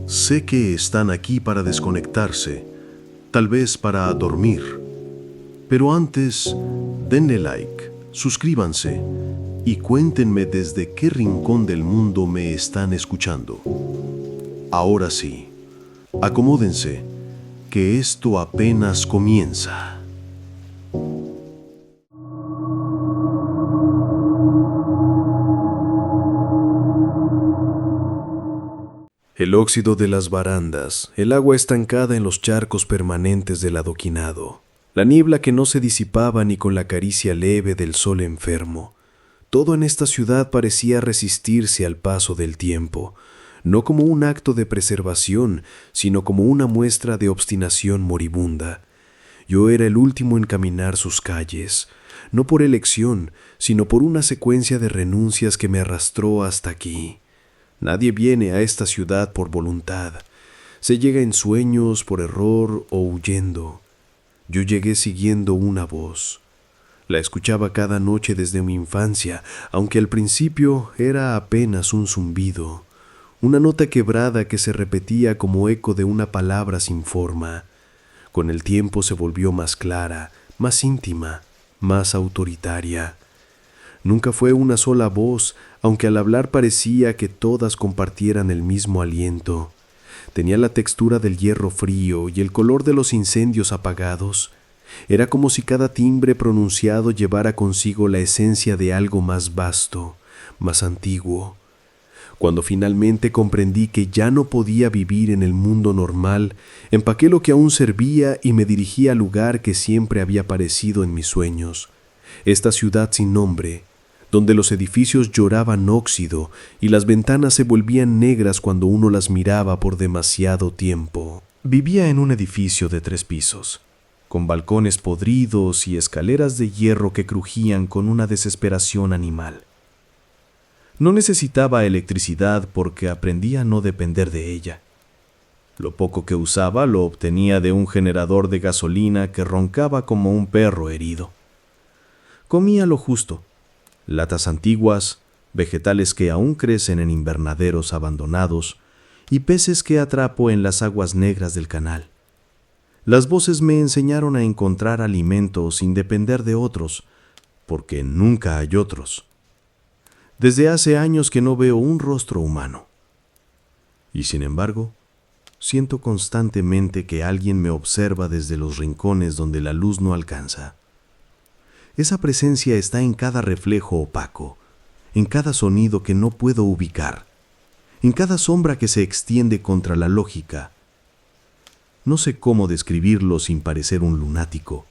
Sé que están aquí para desconectarse, tal vez para dormir. Pero antes, denle like, suscríbanse y cuéntenme desde qué rincón del mundo me están escuchando. Ahora sí, acomódense, que esto apenas comienza. El óxido de las barandas, el agua estancada en los charcos permanentes del adoquinado, la niebla que no se disipaba ni con la caricia leve del sol enfermo. Todo en esta ciudad parecía resistirse al paso del tiempo, no como un acto de preservación, sino como una muestra de obstinación moribunda. Yo era el último en caminar sus calles, no por elección, sino por una secuencia de renuncias que me arrastró hasta aquí. Nadie viene a esta ciudad por voluntad. Se llega en sueños, por error o huyendo. Yo llegué siguiendo una voz. La escuchaba cada noche desde mi infancia, aunque al principio era apenas un zumbido, una nota quebrada que se repetía como eco de una palabra sin forma. Con el tiempo se volvió más clara, más íntima, más autoritaria. Nunca fue una sola voz, aunque al hablar parecía que todas compartieran el mismo aliento. Tenía la textura del hierro frío y el color de los incendios apagados. Era como si cada timbre pronunciado llevara consigo la esencia de algo más vasto, más antiguo. Cuando finalmente comprendí que ya no podía vivir en el mundo normal, empaqué lo que aún servía y me dirigí al lugar que siempre había aparecido en mis sueños. Esta ciudad sin nombre, donde los edificios lloraban óxido y las ventanas se volvían negras cuando uno las miraba por demasiado tiempo. Vivía en un edificio de 3 pisos, con balcones podridos y escaleras de hierro que crujían con una desesperación animal. No necesitaba electricidad porque aprendí a no depender de ella. Lo poco que usaba lo obtenía de un generador de gasolina que roncaba como un perro herido. Comía lo justo: latas antiguas, vegetales que aún crecen en invernaderos abandonados y peces que atrapo en las aguas negras del canal. Las voces me enseñaron a encontrar alimento sin depender de otros, porque nunca hay otros. Desde hace años que no veo un rostro humano. Y sin embargo, siento constantemente que alguien me observa desde los rincones donde la luz no alcanza. Esa presencia está en cada reflejo opaco, en cada sonido que no puedo ubicar, en cada sombra que se extiende contra la lógica. No sé cómo describirlo sin parecer un lunático,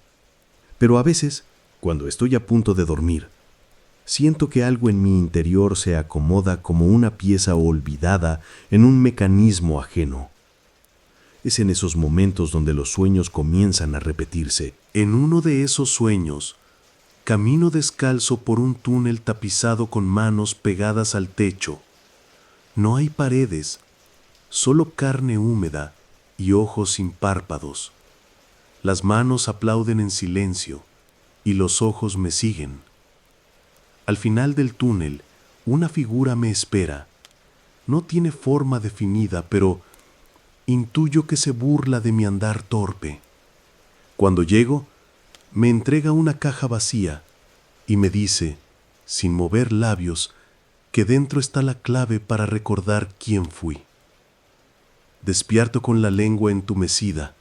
pero a veces, cuando estoy a punto de dormir, siento que algo en mi interior se acomoda como una pieza olvidada en un mecanismo ajeno. Es en esos momentos donde los sueños comienzan a repetirse. En uno de esos sueños, camino descalzo por un túnel tapizado con manos pegadas al techo. No hay paredes, solo carne húmeda y ojos sin párpados. Las manos aplauden en silencio y los ojos me siguen. Al final del túnel, una figura me espera. No tiene forma definida, pero intuyo que se burla de mi andar torpe. Cuando llego, me entrega una caja vacía y me dice, sin mover labios, que dentro está la clave para recordar quién fui. Despierto con la lengua entumecida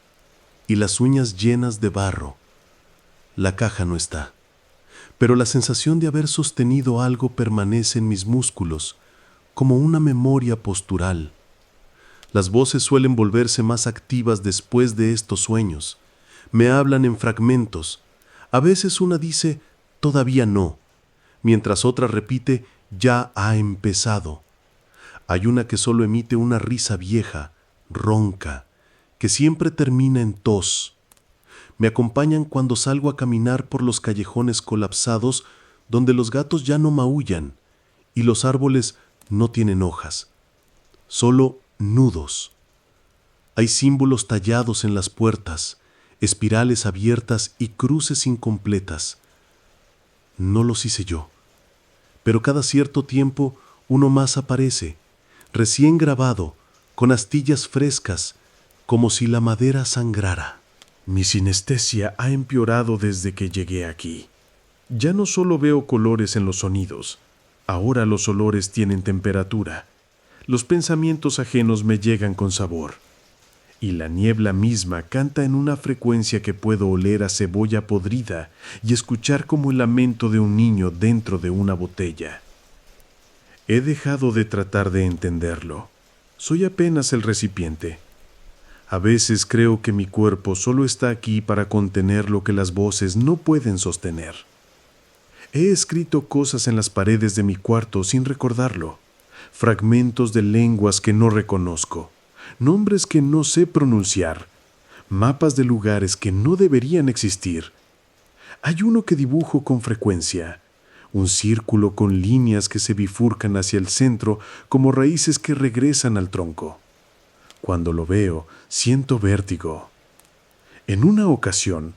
y las uñas llenas de barro. La caja no está, pero la sensación de haber sostenido algo permanece en mis músculos, como una memoria postural. Las voces suelen volverse más activas después de estos sueños. Me hablan en fragmentos. A veces una dice, todavía no, mientras otra repite, ya ha empezado. Hay una que solo emite una risa vieja, ronca, que siempre termina en tos. Me acompañan cuando salgo a caminar por los callejones colapsados donde los gatos ya no maullan y los árboles no tienen hojas, solo nudos. Hay símbolos tallados en las puertas, espirales abiertas y cruces incompletas. No los hice yo, pero cada cierto tiempo uno más aparece, recién grabado, con astillas frescas, como si la madera sangrara. Mi sinestesia ha empeorado desde que llegué aquí. Ya no solo veo colores en los sonidos, ahora los olores tienen temperatura. Los pensamientos ajenos me llegan con sabor. Y la niebla misma canta en una frecuencia que puedo oler a cebolla podrida y escuchar como el lamento de un niño dentro de una botella. He dejado de tratar de entenderlo. Soy apenas el recipiente. A veces creo que mi cuerpo solo está aquí para contener lo que las voces no pueden sostener. He escrito cosas en las paredes de mi cuarto sin recordarlo, fragmentos de lenguas que no reconozco, nombres que no sé pronunciar, mapas de lugares que no deberían existir. Hay uno que dibujo con frecuencia, un círculo con líneas que se bifurcan hacia el centro como raíces que regresan al tronco. Cuando lo veo, siento vértigo. En una ocasión,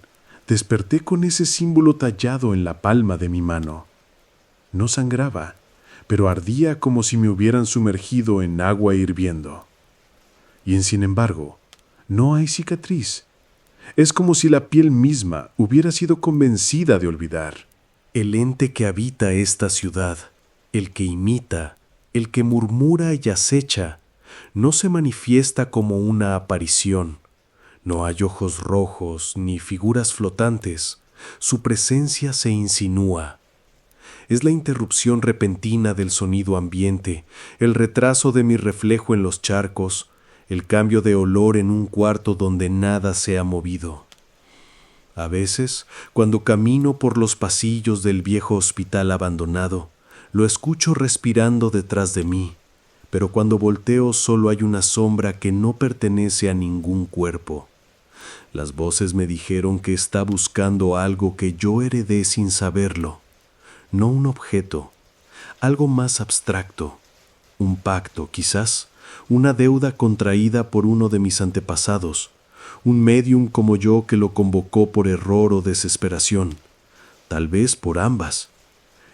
desperté con ese símbolo tallado en la palma de mi mano. No sangraba, pero ardía como si me hubieran sumergido en agua hirviendo. Y sin embargo, no hay cicatriz. Es como si la piel misma hubiera sido convencida de olvidar. El ente que habita esta ciudad, el que imita, el que murmura y acecha, no se manifiesta como una aparición. No hay ojos rojos ni figuras flotantes. Su presencia se insinúa. Es la interrupción repentina del sonido ambiente, el retraso de mi reflejo en los charcos, el cambio de olor en un cuarto donde nada se ha movido. A veces, cuando camino por los pasillos del viejo hospital abandonado, lo escucho respirando detrás de mí, pero cuando volteo solo hay una sombra que no pertenece a ningún cuerpo. Las voces me dijeron que está buscando algo que yo heredé sin saberlo, no un objeto, algo más abstracto, un pacto quizás, una deuda contraída por uno de mis antepasados, un médium como yo que lo convocó por error o desesperación, tal vez por ambas.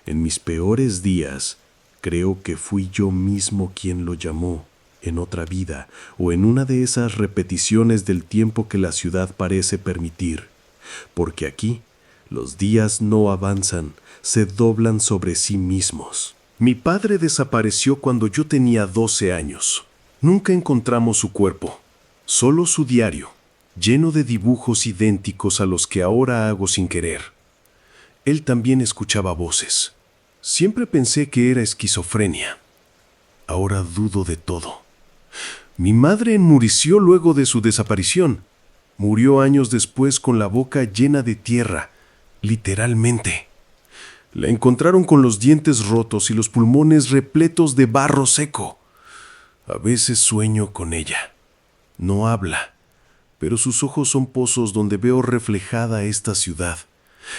En mis peores días, creo que fui yo mismo quien lo llamó, en otra vida o en una de esas repeticiones del tiempo que la ciudad parece permitir, porque aquí los días no avanzan, se doblan sobre sí mismos. Mi padre desapareció cuando yo tenía 12 años. Nunca encontramos su cuerpo, solo su diario, lleno de dibujos idénticos a los que ahora hago sin querer. Él también escuchaba voces. Siempre pensé que era esquizofrenia. Ahora dudo de todo. Mi madre enmureció luego de su desaparición. Murió años después con la boca llena de tierra, literalmente. La encontraron con los dientes rotos y los pulmones repletos de barro seco. A veces sueño con ella. No habla, pero sus ojos son pozos donde veo reflejada esta ciudad.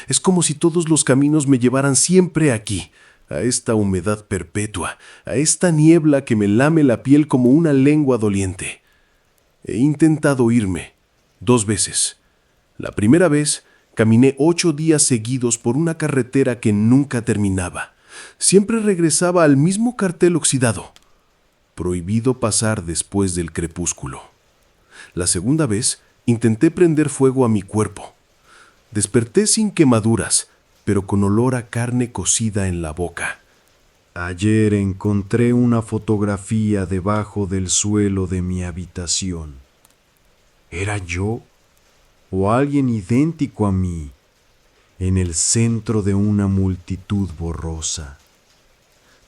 Es como si todos los caminos me llevaran siempre aquí, a esta humedad perpetua, a esta niebla que me lame la piel como una lengua doliente. He intentado irme 2 veces. La primera vez caminé 8 días seguidos por una carretera que nunca terminaba. Siempre regresaba al mismo cartel oxidado: prohibido pasar después del crepúsculo. La segunda vez intenté prender fuego a mi cuerpo. Desperté sin quemaduras, pero con olor a carne cocida en la boca. Ayer encontré una fotografía debajo del suelo de mi habitación. ¿Era yo o alguien idéntico a mí en el centro de una multitud borrosa?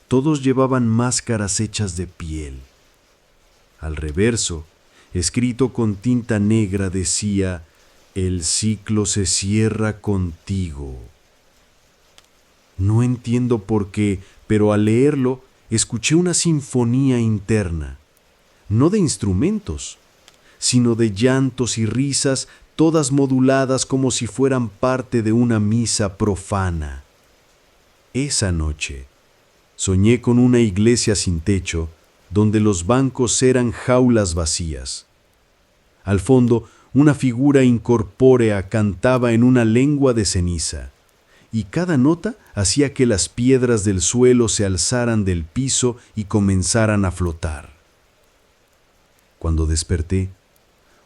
Todos llevaban máscaras hechas de piel. Al reverso, escrito con tinta negra, decía: «El ciclo se cierra contigo». No entiendo por qué, pero al leerlo escuché una sinfonía interna, no de instrumentos, sino de llantos y risas, todas moduladas como si fueran parte de una misa profana. Esa noche soñé con una iglesia sin techo, donde los bancos eran jaulas vacías. Al fondo, una figura incorpórea cantaba en una lengua de ceniza, y cada nota hacía que las piedras del suelo se alzaran del piso y comenzaran a flotar. Cuando desperté,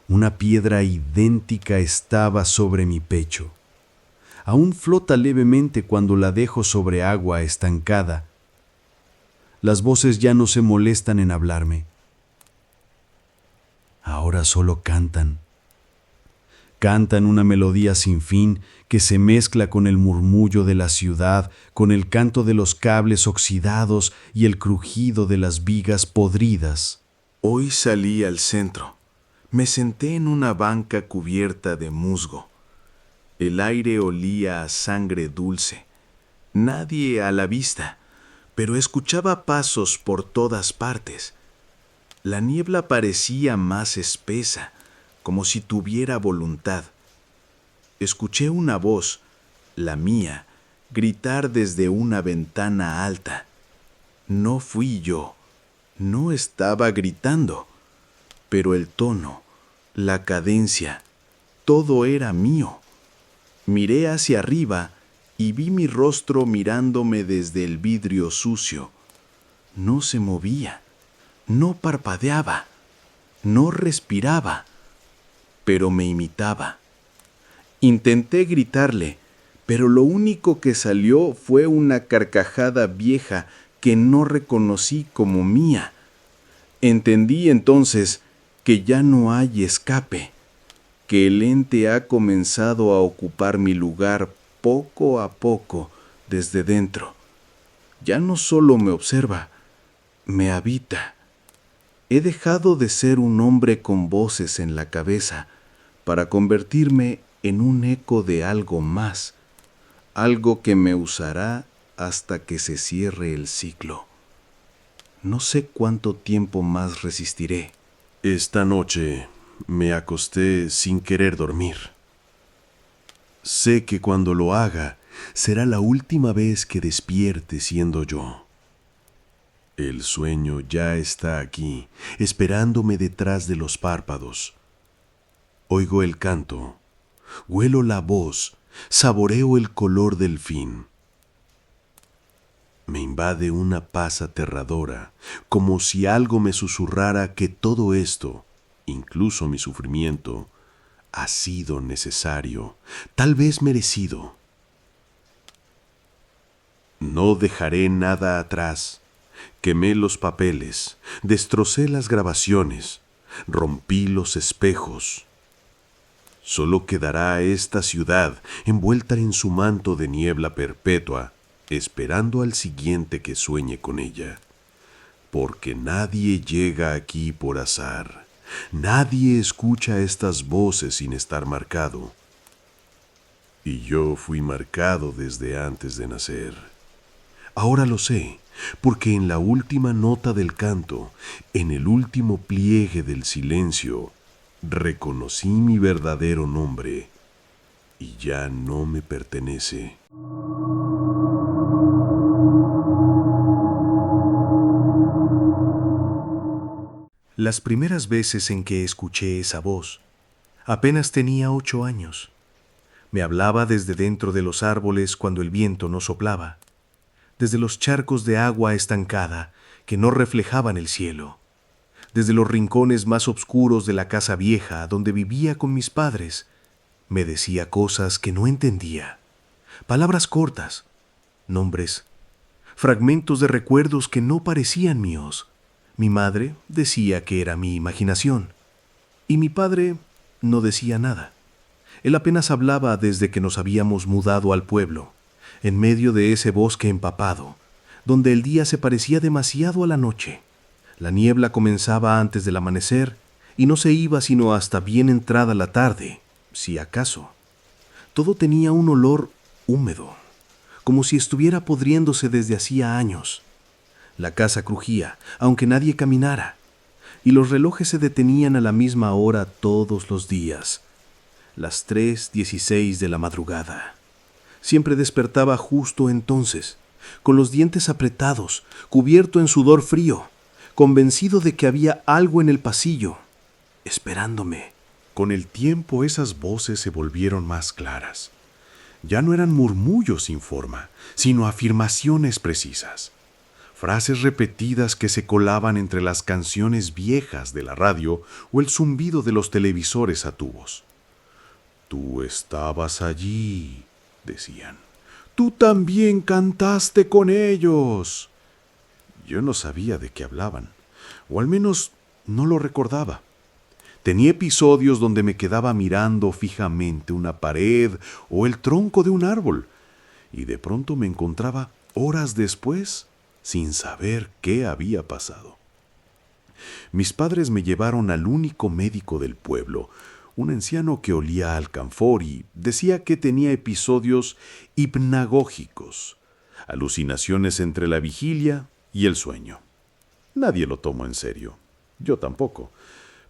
una piedra idéntica estaba sobre mi pecho. Aún flota levemente cuando la dejo sobre agua estancada. Las voces ya no se molestan en hablarme. Ahora solo cantan. Cantan una melodía sin fin que se mezcla con el murmullo de la ciudad, con el canto de los cables oxidados y el crujido de las vigas podridas. Hoy salí al centro. Me senté en una banca cubierta de musgo. El aire olía a sangre dulce. Nadie a la vista, pero escuchaba pasos por todas partes. La niebla parecía más espesa, como si tuviera voluntad. Escuché una voz, la mía, gritar desde una ventana alta. No fui yo, no estaba gritando, pero el tono, la cadencia, todo era mío. Miré hacia arriba y vi mi rostro mirándome desde el vidrio sucio. No se movía, no parpadeaba, no respiraba, pero me imitaba. Intenté gritarle, pero lo único que salió fue una carcajada vieja que no reconocí como mía. Entendí entonces que ya no hay escape, que el ente ha comenzado a ocupar mi lugar poco a poco desde dentro. Ya no solo me observa, me habita. He dejado de ser un hombre con voces en la cabeza para convertirme en un eco de algo más, algo que me usará hasta que se cierre el ciclo. No sé cuánto tiempo más resistiré. Esta noche me acosté sin querer dormir. Sé que cuando lo haga será la última vez que despierte siendo yo. El sueño ya está aquí, esperándome detrás de los párpados. Oigo el canto, huelo la voz, saboreo el color del fin. Me invade una paz aterradora, como si algo me susurrara que todo esto, incluso mi sufrimiento, ha sido necesario, tal vez merecido. No dejaré nada atrás. Quemé los papeles, destrocé las grabaciones, rompí los espejos. Solo quedará esta ciudad envuelta en su manto de niebla perpetua, esperando al siguiente que sueñe con ella. Porque nadie llega aquí por azar. Nadie escucha estas voces sin estar marcado. Y yo fui marcado desde antes de nacer. Ahora lo sé, porque en la última nota del canto, en el último pliegue del silencio, reconocí mi verdadero nombre y ya no me pertenece. Las primeras veces en que escuché esa voz, apenas tenía 8 años. Me hablaba desde dentro de los árboles cuando el viento no soplaba, desde los charcos de agua estancada que no reflejaban el cielo, desde los rincones más oscuros de la casa vieja donde vivía con mis padres. Me decía cosas que no entendía, palabras cortas, nombres, fragmentos de recuerdos que no parecían míos. Mi madre decía que era mi imaginación, y mi padre no decía nada. Él apenas hablaba desde que nos habíamos mudado al pueblo, en medio de ese bosque empapado, donde el día se parecía demasiado a la noche. La niebla comenzaba antes del amanecer y no se iba sino hasta bien entrada la tarde, si acaso. Todo tenía un olor húmedo, como si estuviera podriéndose desde hacía años. La casa crujía, aunque nadie caminara, y los relojes se detenían a la misma hora todos los días, las 3:16 de la madrugada. Siempre despertaba justo entonces, con los dientes apretados, cubierto en sudor frío, convencido de que había algo en el pasillo, esperándome. Con el tiempo esas voces se volvieron más claras. Ya no eran murmullos sin forma, sino afirmaciones precisas. frases repetidas que se colaban entre las canciones viejas de la radio o el zumbido de los televisores a tubos. «Tú estabas allí», decían. «Tú también cantaste con ellos». Yo no sabía de qué hablaban, o al menos no lo recordaba. Tenía episodios donde me quedaba mirando fijamente una pared o el tronco de un árbol, y de pronto me encontraba horas después sin saber qué había pasado. Mis padres me llevaron al único médico del pueblo, un anciano que olía a alcanfor y decía que tenía episodios hipnagógicos, alucinaciones entre la vigilia y el sueño. Nadie lo tomó en serio, yo tampoco,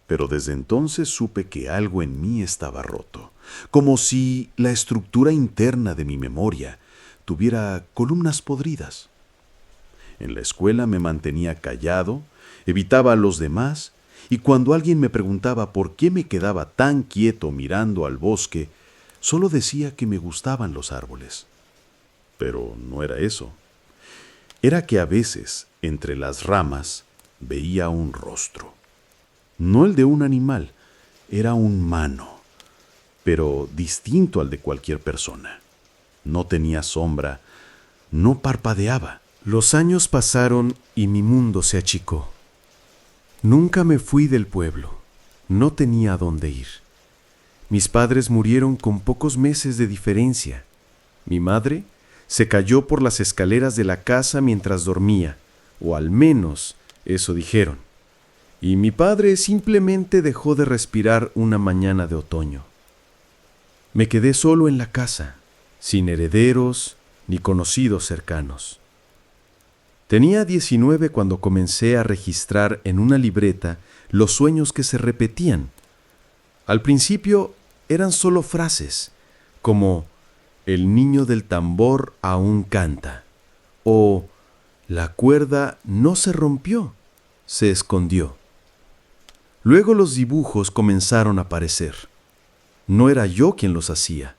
pero desde entonces supe que algo en mí estaba roto, como si la estructura interna de mi memoria tuviera columnas podridas. En la escuela me mantenía callado, evitaba a los demás, y cuando alguien me preguntaba por qué me quedaba tan quieto mirando al bosque, solo decía que me gustaban los árboles. Pero no era eso. Era que a veces, entre las ramas, veía un rostro. No el de un animal, era un humano, pero distinto al de cualquier persona. No tenía sombra, no parpadeaba. Los años pasaron y mi mundo se achicó. Nunca me fui del pueblo. No tenía a dónde ir. Mis padres murieron con pocos meses de diferencia. Mi madre se cayó por las escaleras de la casa mientras dormía, o al menos eso dijeron. Y mi padre simplemente dejó de respirar una mañana de otoño. Me quedé solo en la casa, sin herederos ni conocidos cercanos. Tenía 19 cuando comencé a registrar en una libreta los sueños que se repetían. Al principio eran solo frases, como «El niño del tambor aún canta» o «La cuerda no se rompió, se escondió». Luego los dibujos comenzaron a aparecer. No era yo quien los hacía.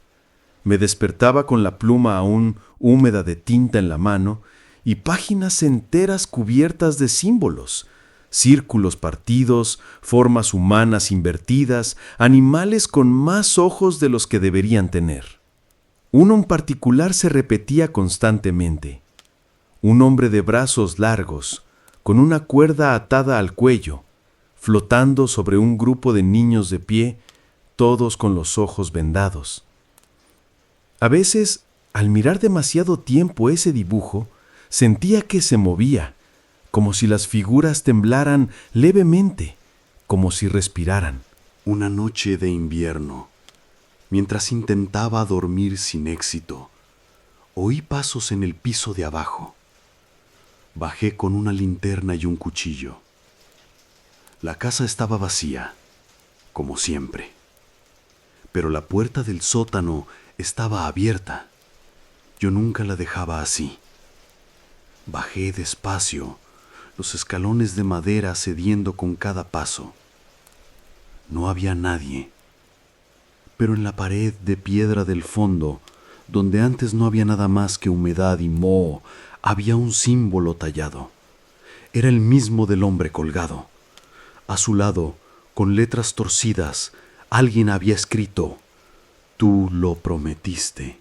Me despertaba con la pluma aún húmeda de tinta en la mano y páginas enteras cubiertas de símbolos, círculos partidos, formas humanas invertidas, animales con más ojos de los que deberían tener. Uno en particular se repetía constantemente. Un hombre de brazos largos, con una cuerda atada al cuello, flotando sobre un grupo de niños de pie, todos con los ojos vendados. A veces, al mirar demasiado tiempo ese dibujo, sentía que se movía, como si las figuras temblaran levemente, como si respiraran. Una noche de invierno, mientras intentaba dormir sin éxito, oí pasos en el piso de abajo. Bajé con una linterna y un cuchillo. La casa estaba vacía, como siempre, pero la puerta del sótano estaba abierta. Yo nunca la dejaba así. Bajé despacio, los escalones de madera cediendo con cada paso. No había nadie, pero en la pared de piedra del fondo, donde antes no había nada más que humedad y moho, había un símbolo tallado. Era el mismo del hombre colgado. A su lado, con letras torcidas, alguien había escrito: «Tú lo prometiste».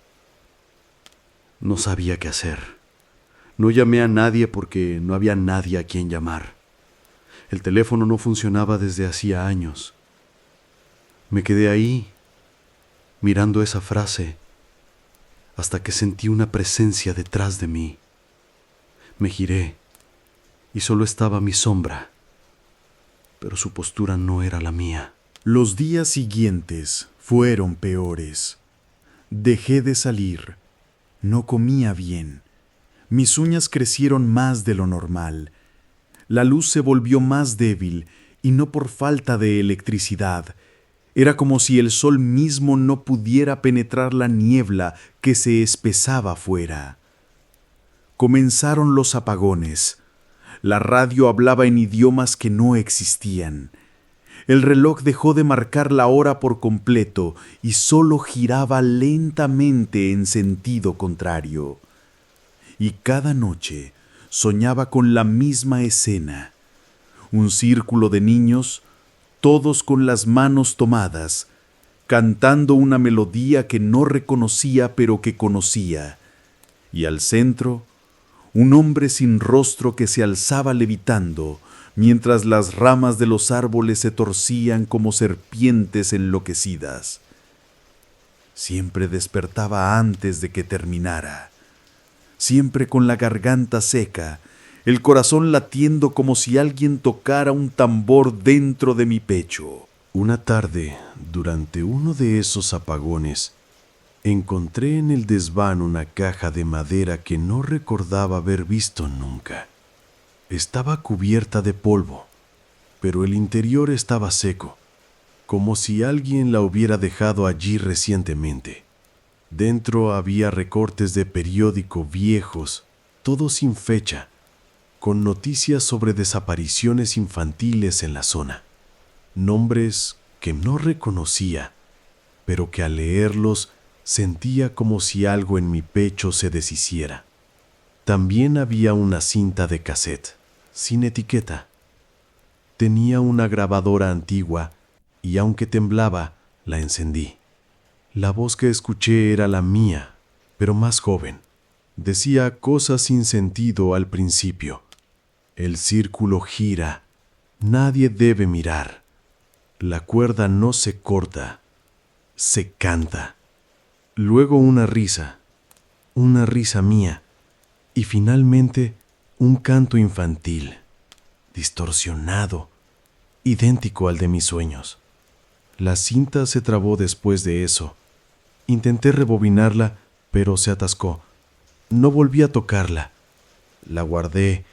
No sabía qué hacer. No llamé a nadie porque no había nadie a quien llamar. El teléfono no funcionaba desde hacía años. Me quedé ahí, mirando esa frase, hasta que sentí una presencia detrás de mí. Me giré y solo estaba mi sombra, pero su postura no era la mía. Los días siguientes fueron peores. Dejé de salir. No comía bien. Mis uñas crecieron más de lo normal. La luz se volvió más débil y no por falta de electricidad. Era como si el sol mismo no pudiera penetrar la niebla que se espesaba afuera. Comenzaron los apagones. La radio hablaba en idiomas que no existían. El reloj dejó de marcar la hora por completo y solo giraba lentamente en sentido contrario. Y cada noche soñaba con la misma escena. Un círculo de niños, todos con las manos tomadas, cantando una melodía que no reconocía pero que conocía, y al centro, un hombre sin rostro que se alzaba levitando, mientras las ramas de los árboles se torcían como serpientes enloquecidas. Siempre despertaba antes de que terminara, siempre con la garganta seca, el corazón latiendo como si alguien tocara un tambor dentro de mi pecho. Una tarde, durante uno de esos apagones, encontré en el desván una caja de madera que no recordaba haber visto nunca. Estaba cubierta de polvo, pero el interior estaba seco, como si alguien la hubiera dejado allí recientemente. Dentro había recortes de periódico viejos, todos sin fecha, con noticias sobre desapariciones infantiles en la zona. Nombres que no reconocía, pero que al leerlos sentía como si algo en mi pecho se deshiciera. También había una cinta de cassette, sin etiqueta. Tenía una grabadora antigua y aunque temblaba, la encendí. La voz que escuché era la mía, pero más joven. Decía cosas sin sentido al principio. El círculo gira. Nadie debe mirar. La cuerda no se corta, se canta. Luego una risa mía, y finalmente un canto infantil, distorsionado, idéntico al de mis sueños. La cinta se trabó después de eso. Intenté rebobinarla, pero se atascó. No volví a tocarla. La guardé,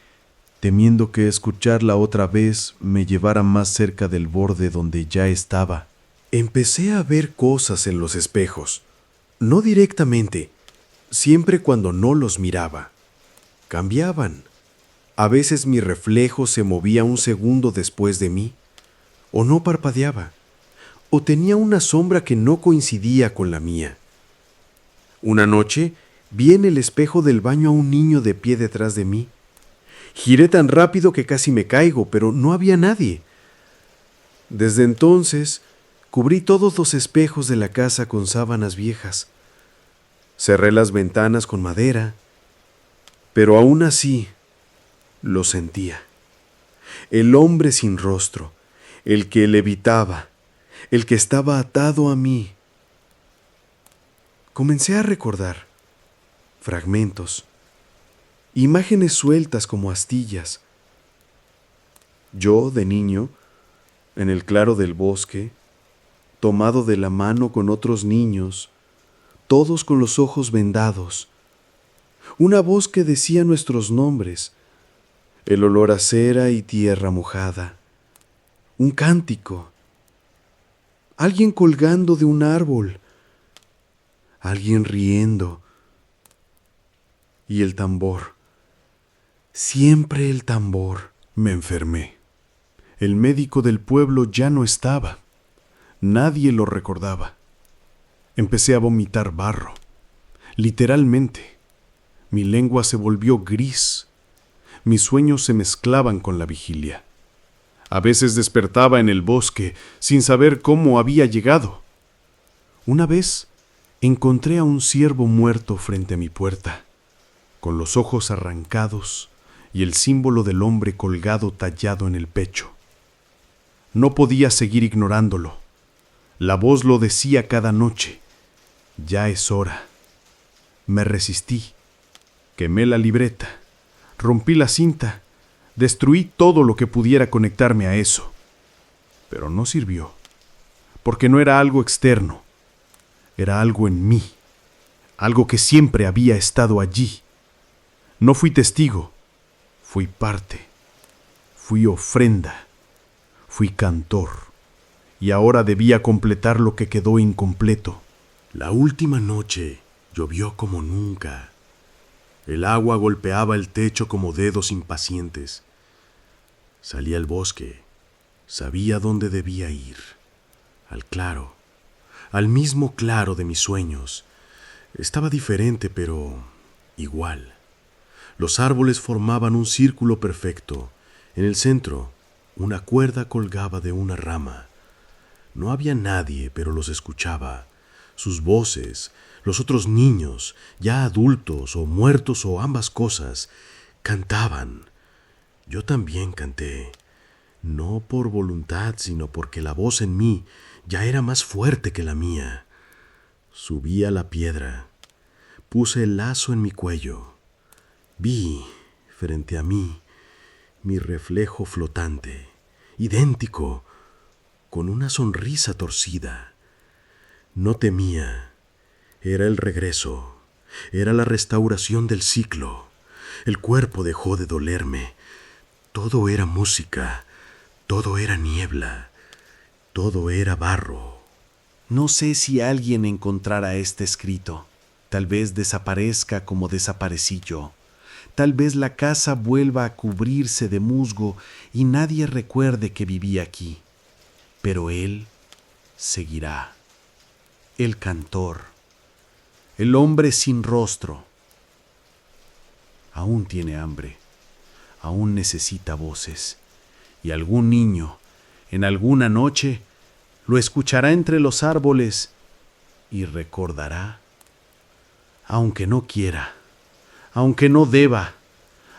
temiendo que escucharla otra vez me llevara más cerca del borde donde ya estaba. Empecé a ver cosas en los espejos, no directamente, siempre cuando no los miraba. Cambiaban. A veces mi reflejo se movía un segundo después de mí, o no parpadeaba, o tenía una sombra que no coincidía con la mía. Una noche vi en el espejo del baño a un niño de pie detrás de mí. Giré tan rápido que casi me caigo, pero no había nadie. Desde entonces, cubrí todos los espejos de la casa con sábanas viejas. Cerré las ventanas con madera, pero aún así lo sentía. El hombre sin rostro, el que levitaba, el que estaba atado a mí. Comencé a recordar fragmentos, imágenes sueltas como astillas. Yo, de niño, en el claro del bosque, tomado de la mano con otros niños, todos con los ojos vendados. Una voz que decía nuestros nombres, el olor a cera y tierra mojada. Un cántico. Alguien colgando de un árbol. Alguien riendo. Y el tambor. Siempre el tambor. Me enfermé. El médico del pueblo ya no estaba. Nadie lo recordaba. Empecé a vomitar barro. Literalmente. Mi lengua se volvió gris. Mis sueños se mezclaban con la vigilia. A veces despertaba en el bosque sin saber cómo había llegado. Una vez encontré a un ciervo muerto frente a mi puerta, con los ojos arrancados y el símbolo del hombre colgado tallado en el pecho. No podía seguir ignorándolo. La voz lo decía cada noche. Ya es hora. Me resistí. Quemé la libreta. Rompí la cinta. Destruí todo lo que pudiera conectarme a eso. Pero no sirvió. Porque no era algo externo. Era algo en mí. Algo que siempre había estado allí. No fui testigo. Fui parte. Fui ofrenda. Fui cantor. Y ahora debía completar lo que quedó incompleto. La última noche llovió como nunca. El agua golpeaba el techo como dedos impacientes. Salí al bosque. Sabía dónde debía ir. Al claro. Al mismo claro de mis sueños. Estaba diferente, pero igual. Los árboles formaban un círculo perfecto. En el centro, una cuerda colgaba de una rama. No había nadie, pero los escuchaba. Sus voces, los otros niños, ya adultos o muertos o ambas cosas, cantaban. Yo también canté, no por voluntad, sino porque la voz en mí ya era más fuerte que la mía. Subí a la piedra, puse el lazo en mi cuello. Vi, frente a mí, mi reflejo flotante, idéntico, con una sonrisa torcida. No temía, era el regreso, era la restauración del ciclo. El cuerpo dejó de dolerme. Todo era música, todo era niebla, todo era barro. No sé si alguien encontrará este escrito. Tal vez desaparezca como desaparecí yo. Tal vez la casa vuelva a cubrirse de musgo y nadie recuerde que viví aquí. Pero él seguirá. El cantor. El hombre sin rostro. Aún tiene hambre. Aún necesita voces. Y algún niño, en alguna noche, lo escuchará entre los árboles y recordará, aunque no quiera, aunque no deba,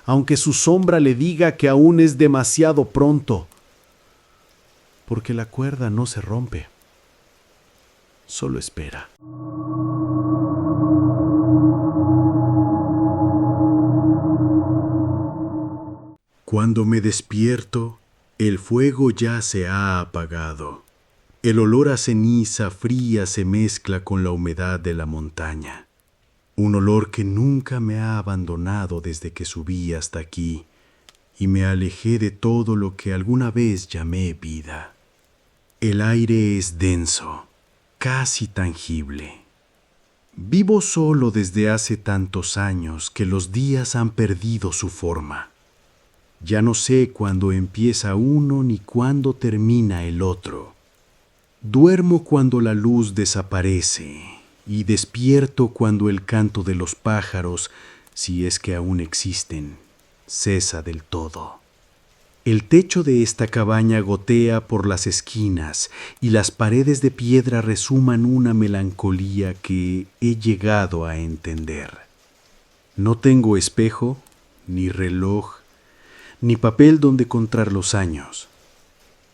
aunque su sombra le diga que aún es demasiado pronto, porque la cuerda no se rompe, solo espera. Cuando me despierto, el fuego ya se ha apagado. El olor a ceniza fría se mezcla con la humedad de la montaña. Un olor que nunca me ha abandonado desde que subí hasta aquí y me alejé de todo lo que alguna vez llamé vida. El aire es denso, casi tangible. Vivo solo desde hace tantos años que los días han perdido su forma. Ya no sé cuándo empieza uno ni cuándo termina el otro. Duermo cuando la luz desaparece y despierto cuando el canto de los pájaros, si es que aún existen, cesa del todo. El techo de esta cabaña gotea por las esquinas y las paredes de piedra resuman una melancolía que he llegado a entender. No tengo espejo, ni reloj, ni papel donde contar los años.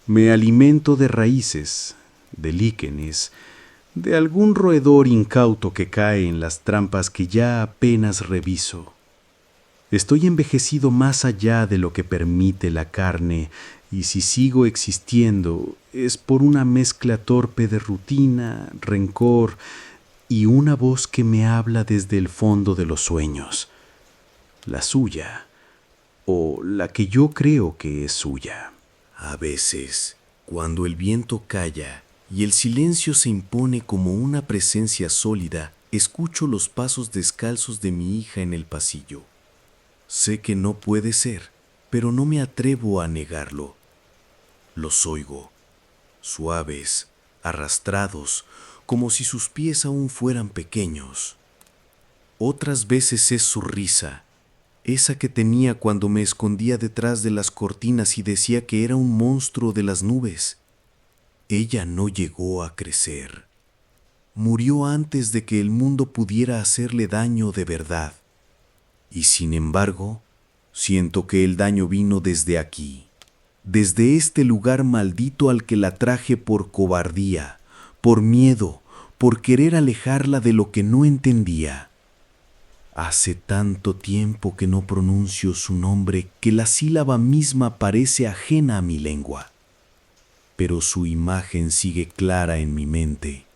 Me alimento de raíces, de líquenes, de algún roedor incauto que cae en las trampas que ya apenas reviso. Estoy envejecido más allá de lo que permite la carne, y si sigo existiendo es por una mezcla torpe de rutina, rencor y una voz que me habla desde el fondo de los sueños, la suya, o la que yo creo que es suya. A veces, cuando el viento calla y el silencio se impone como una presencia sólida, escucho los pasos descalzos de mi hija en el pasillo. Sé que no puede ser, pero no me atrevo a negarlo. Los oigo, suaves, arrastrados, como si sus pies aún fueran pequeños. Otras veces es su risa, esa que tenía cuando me escondía detrás de las cortinas y decía que era un monstruo de las nubes. Ella no llegó a crecer. Murió antes de que el mundo pudiera hacerle daño de verdad. Y sin embargo, siento que el daño vino desde aquí, desde este lugar maldito al que la traje por cobardía, por miedo, por querer alejarla de lo que no entendía. Hace tanto tiempo que no pronuncio su nombre que la sílaba misma parece ajena a mi lengua. Pero su imagen sigue clara en mi mente,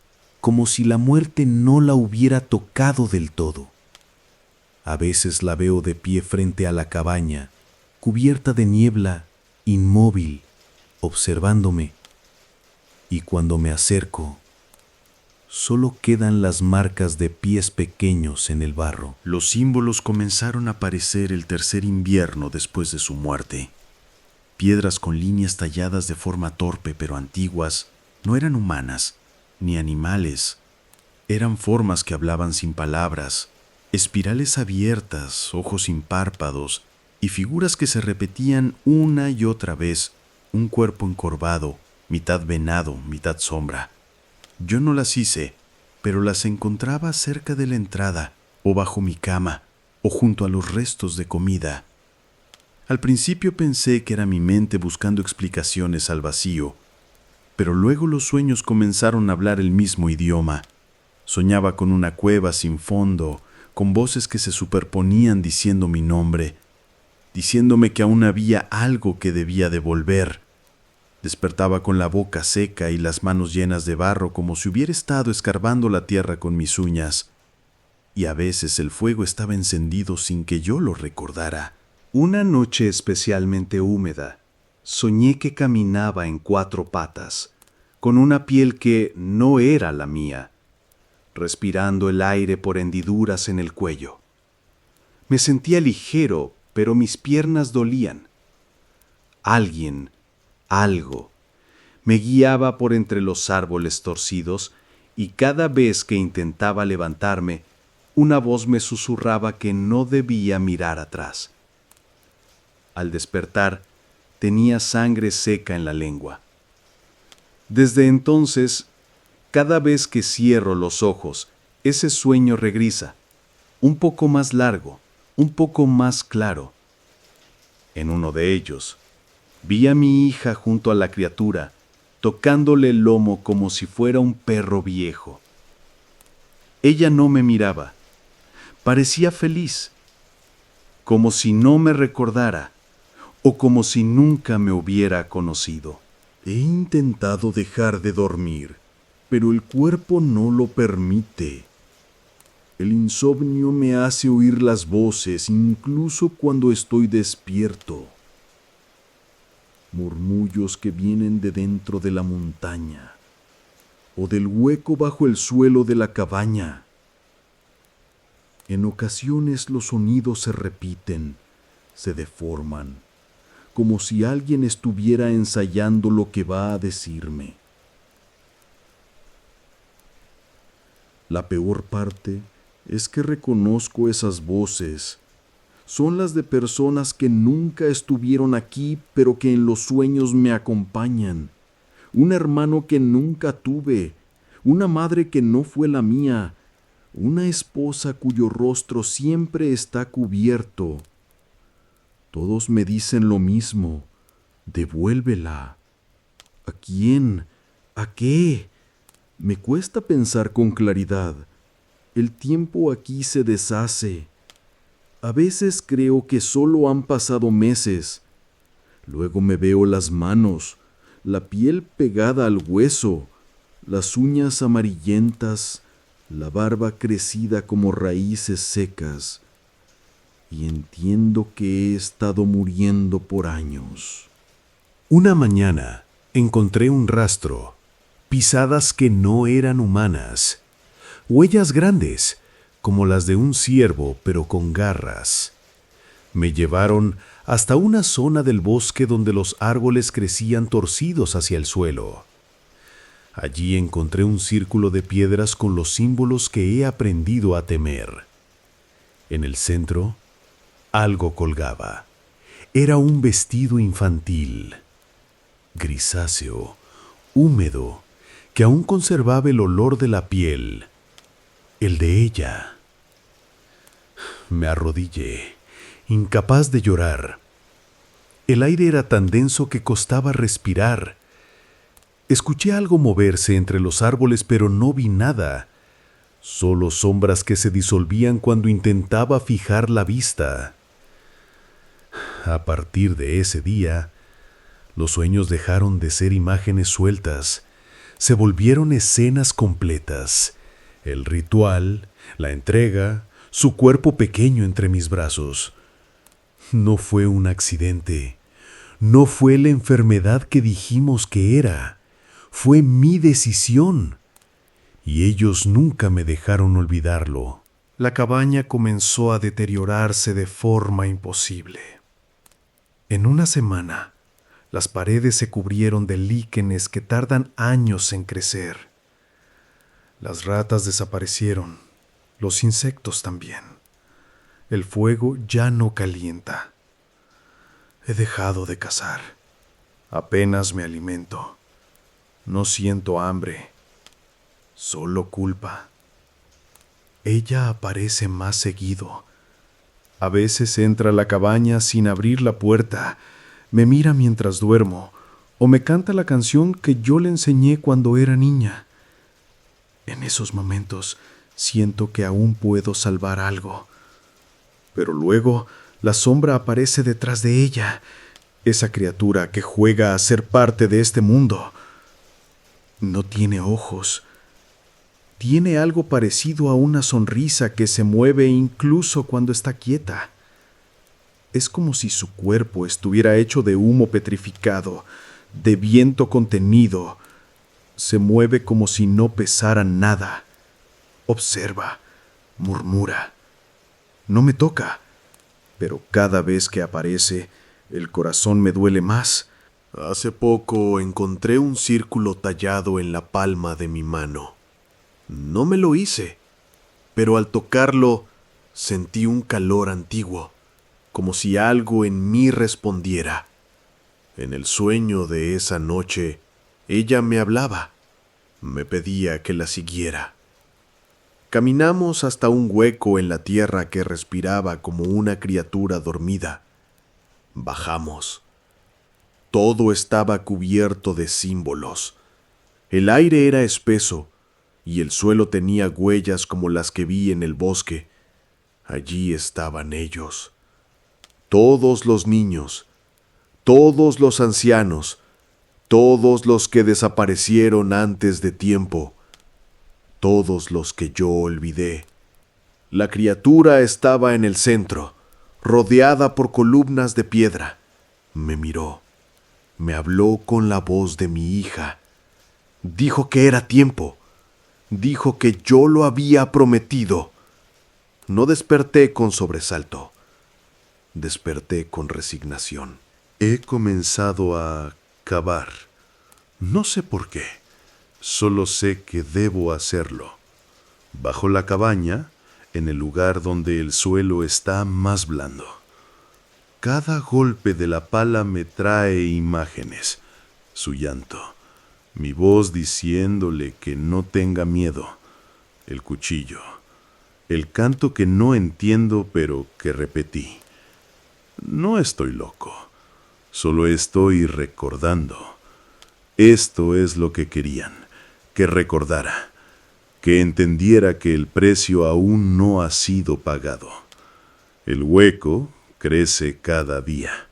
como si la muerte no la hubiera tocado del todo. A veces la veo de pie frente a la cabaña, cubierta de niebla, inmóvil, observándome. Y cuando me acerco, solo quedan las marcas de pies pequeños en el barro. Los símbolos comenzaron a aparecer el tercer invierno después de su muerte. Piedras con líneas talladas de forma torpe pero antiguas, no eran humanas, ni animales. Eran formas que hablaban sin palabras, Espirales abiertas, ojos sin párpados y figuras que se repetían una y otra vez, un cuerpo encorvado, mitad venado, mitad sombra. Yo no las hice, pero las encontraba cerca de la entrada, o bajo mi cama, o junto a los restos de comida. Al principio pensé que era mi mente buscando explicaciones al vacío, pero luego los sueños comenzaron a hablar el mismo idioma. Soñaba con una cueva sin fondo, con voces que se superponían diciendo mi nombre, diciéndome que aún había algo que debía devolver. Despertaba con la boca seca y las manos llenas de barro como si hubiera estado escarbando la tierra con mis uñas. Y a veces el fuego estaba encendido sin que yo lo recordara. Una noche especialmente húmeda, soñé que caminaba en 4 patas, con una piel que no era la mía, respirando el aire por hendiduras en el cuello. Me sentía ligero, pero mis piernas dolían. Alguien, algo, me guiaba por entre los árboles torcidos y cada vez que intentaba levantarme, una voz me susurraba que no debía mirar atrás. Al despertar, tenía sangre seca en la lengua. Desde entonces, cada vez que cierro los ojos, ese sueño regresa, un poco más largo, un poco más claro. En uno de ellos, vi a mi hija junto a la criatura, tocándole el lomo como si fuera un perro viejo. Ella no me miraba. Parecía feliz, como si no me recordara, o como si nunca me hubiera conocido. He intentado dejar de dormir, pero el cuerpo no lo permite. El insomnio me hace oír las voces incluso cuando estoy despierto. Murmullos que vienen de dentro de la montaña o del hueco bajo el suelo de la cabaña. En ocasiones los sonidos se repiten, se deforman, como si alguien estuviera ensayando lo que va a decirme. La peor parte es que reconozco esas voces. Son las de personas que nunca estuvieron aquí, pero que en los sueños me acompañan. Un hermano que nunca tuve, una madre que no fue la mía, una esposa cuyo rostro siempre está cubierto. Todos me dicen lo mismo: devuélvela. ¿A quién? ¿A qué? Me cuesta pensar con claridad. El tiempo aquí se deshace. A veces creo que solo han pasado meses. Luego me veo las manos, la piel pegada al hueso, las uñas amarillentas, la barba crecida como raíces secas, y entiendo que he estado muriendo por años. Una mañana encontré un rastro, pisadas que no eran humanas, huellas grandes, como las de un ciervo pero con garras. Me llevaron hasta una zona del bosque donde los árboles crecían torcidos hacia el suelo. Allí encontré un círculo de piedras con los símbolos que he aprendido a temer. En el centro, algo colgaba. Era un vestido infantil, grisáceo, húmedo, que aún conservaba el olor de la piel, el de ella. Me arrodillé, incapaz de llorar. El aire era tan denso que costaba respirar. Escuché algo moverse entre los árboles, pero no vi nada. Solo sombras que se disolvían cuando intentaba fijar la vista. A partir de ese día, los sueños dejaron de ser imágenes sueltas. Se volvieron escenas completas. El ritual, la entrega, su cuerpo pequeño entre mis brazos. No fue un accidente. No fue la enfermedad que dijimos que era. Fue mi decisión. Y ellos nunca me dejaron olvidarlo. La cabaña comenzó a deteriorarse de forma imposible. En una semana, las paredes se cubrieron de líquenes que tardan años en crecer. Las ratas desaparecieron, los insectos también. El fuego ya no calienta. He dejado de cazar. Apenas me alimento. No siento hambre, solo culpa. Ella aparece más seguido. A veces entra a la cabaña sin abrir la puerta, me mira mientras duermo, o me canta la canción que yo le enseñé cuando era niña. En esos momentos siento que aún puedo salvar algo. Pero luego la sombra aparece detrás de ella, esa criatura que juega a ser parte de este mundo. No tiene ojos. Tiene algo parecido a una sonrisa que se mueve incluso cuando está quieta. Es como si su cuerpo estuviera hecho de humo petrificado, de viento contenido. Se mueve como si no pesara nada. Observa, murmura. No me toca, pero cada vez que aparece, el corazón me duele más. Hace poco encontré un círculo tallado en la palma de mi mano. No me lo hice, pero al tocarlo sentí un calor antiguo, como si algo en mí respondiera. En el sueño de esa noche, ella me hablaba, me pedía que la siguiera. Caminamos hasta un hueco en la tierra que respiraba como una criatura dormida. Bajamos. Todo estaba cubierto de símbolos. El aire era espeso y el suelo tenía huellas como las que vi en el bosque. Allí estaban ellos. Todos los niños, todos los ancianos, todos los que desaparecieron antes de tiempo, todos los que yo olvidé. La criatura estaba en el centro, rodeada por columnas de piedra. Me miró. Me habló con la voz de mi hija. Dijo que era tiempo. Dijo que yo lo había prometido. No desperté con sobresalto. Desperté con resignación. He comenzado a cavar. No sé por qué. Solo sé que debo hacerlo. Bajo la cabaña, en el lugar donde el suelo está más blando. Cada golpe de la pala me trae imágenes. Su llanto, mi voz diciéndole que no tenga miedo, el cuchillo, el canto que no entiendo pero que repetí. No estoy loco, solo estoy recordando. Esto es lo que querían, que recordara, que entendiera que el precio aún no ha sido pagado. El hueco crece cada día.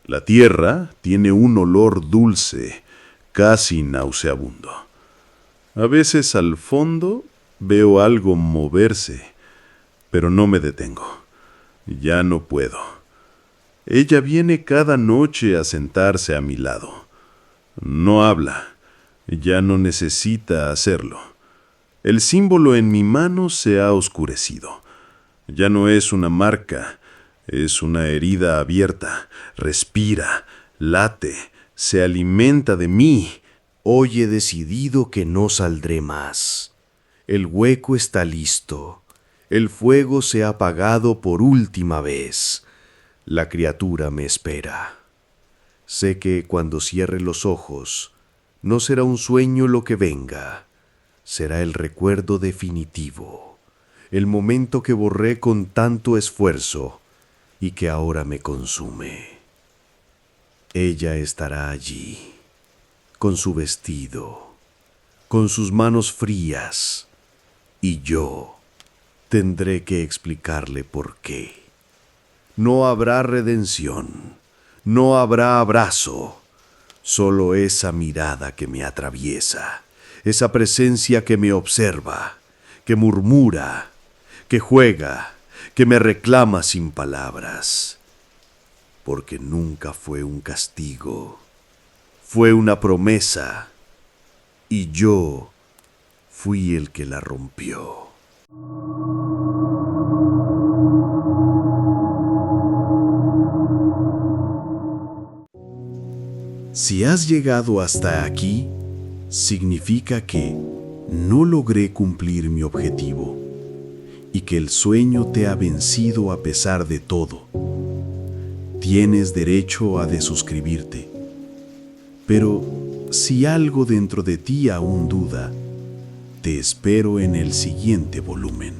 La tierra tiene un olor dulce, casi nauseabundo. A veces al fondo veo algo moverse, pero no me detengo. Ya no puedo. Ella viene cada noche a sentarse a mi lado. No habla. Ya no necesita hacerlo. El símbolo en mi mano se ha oscurecido. Ya no es una marca. Es una herida abierta, respira, late, se alimenta de mí. Hoy he decidido que no saldré más. El hueco está listo. El fuego se ha apagado por última vez. La criatura me espera. Sé que cuando cierre los ojos, no será un sueño lo que venga. Será el recuerdo definitivo. El momento que borré con tanto esfuerzo y que ahora me consume. Ella estará allí, con su vestido, con sus manos frías, y yo tendré que explicarle por qué. No habrá redención, no habrá abrazo, solo esa mirada que me atraviesa, esa presencia que me observa, que murmura, que juega, que me reclama sin palabras, porque nunca fue un castigo, fue una promesa, y yo fui el que la rompió. Si has llegado hasta aquí, significa que no logré cumplir mi objetivo. y que el sueño te ha vencido a pesar de todo. Tienes derecho a desuscribirte. Pero si algo dentro de ti aún duda, te espero en el siguiente volumen.